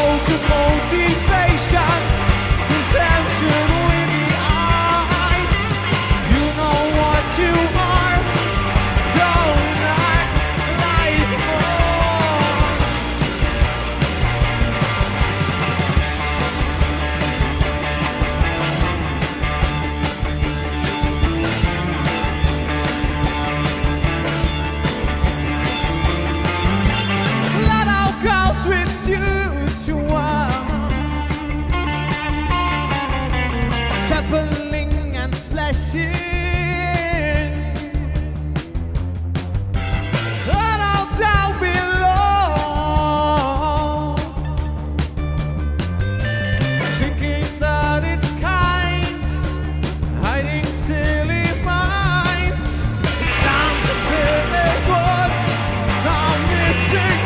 broken motivation, contention with the eyes. You know what you are, don't act like more. Let out girls with you to want, traveling and splashing. Let out down below, thinking that it's kind, hiding silly minds. It's time to finish what I'm missing.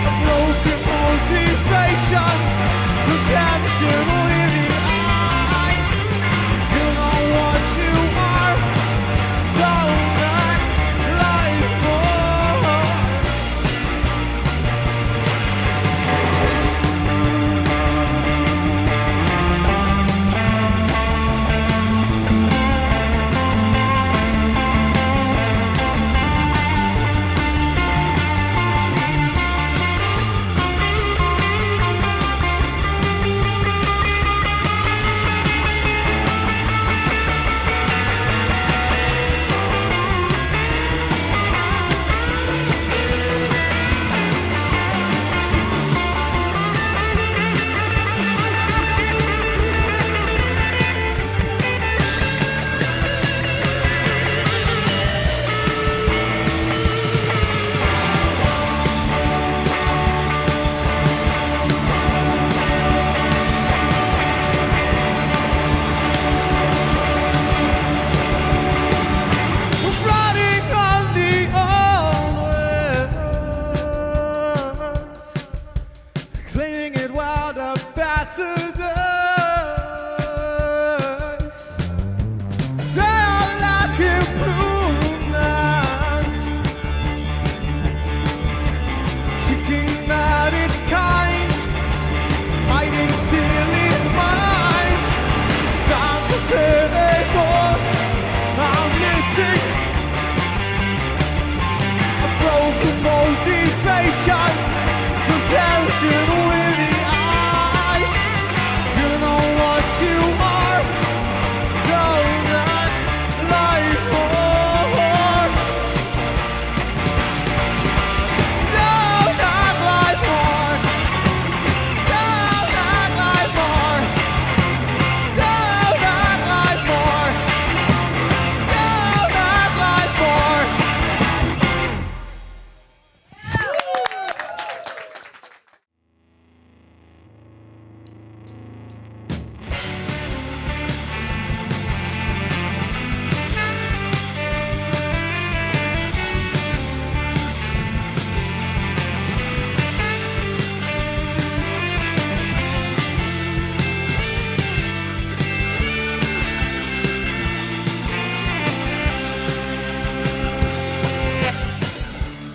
A broken motivation, redemption with the eye. You know what you are, don't act like more. Running on the old ways, claiming it while the better days. They are like improvements, thinking that it's kind, hiding silly mind. Time to finish what I'm missing. A broken motivation, contention with the eyes. You know what you are, don't act like more. Don't act like more. Don't act like more. Don't act like more. Don't act like more.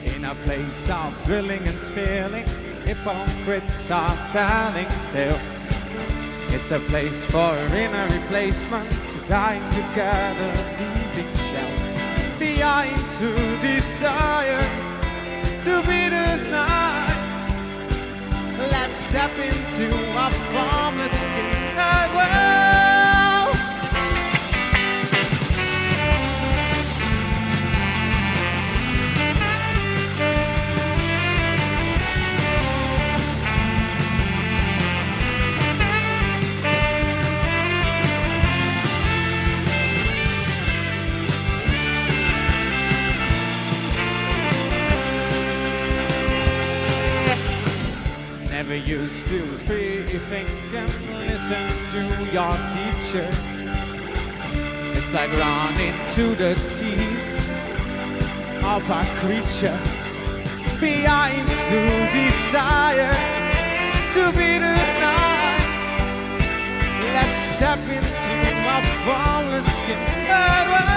In a place of drilling and spilling, hypocrites are telling tales. It's a place for inner replacements, dying together, leaving shells behind to desire to be denied. Let's step into a formless skin and well. Never used to free think and listen to your teacher. It's like running to the teeth of a creature behind to desire to be denied. Let's step into a formless skin and well.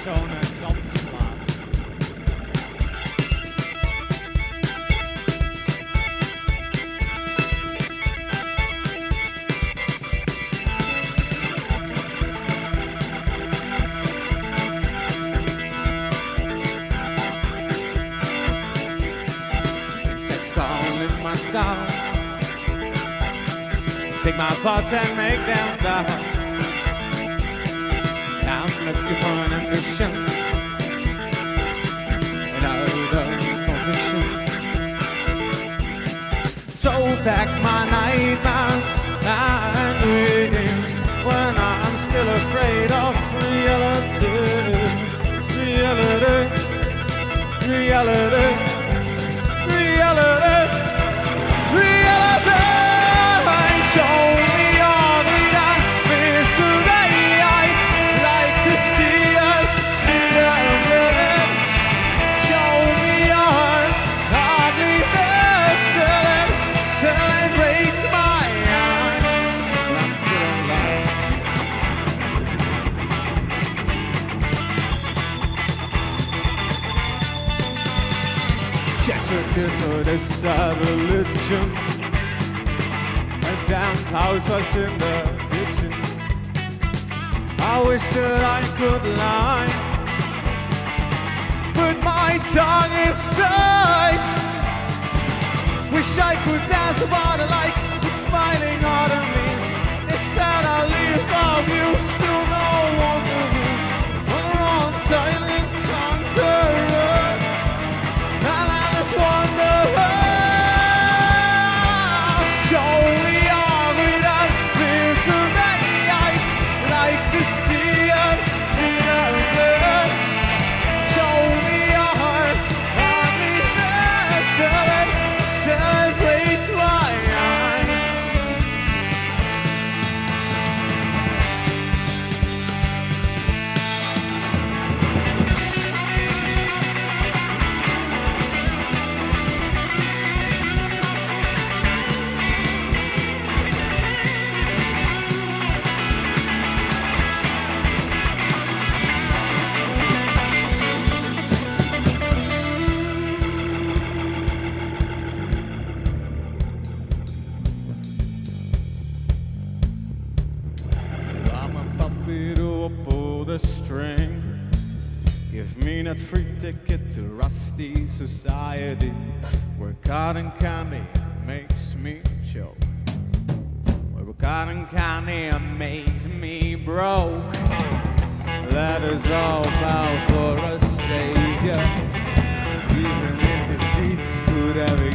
Zo'n dansplaat. Insects crawl in my skull. Take my thoughts and make them die. I'm looking for an ambition without a conviction. Throw back my nightmares and dreams when I'm still afraid of reality. Reality, reality, reality, reality. Show me all without misery. Like to see it, see it. Show me your ugliness till it breaks my eyes. I'm still alive. Check your kiss or this religion. A damned house was in the kitchen. I wish that I could lie, but my tongue is tight. Wish I could dance about it like the smiling autumns. Instead I live of you, still no one to lose. On the wrong silent conqueror, and I just wonder show me all without misery. Like to see it, see it. Show me your ugliness till it breaks my eyes. I'm a puppy to pull the string. Give me that free ticket to rusty society, where cotton candy makes me choke, where cotton candy makes me broke. Let us all bow for a savior, even if his deeds could ever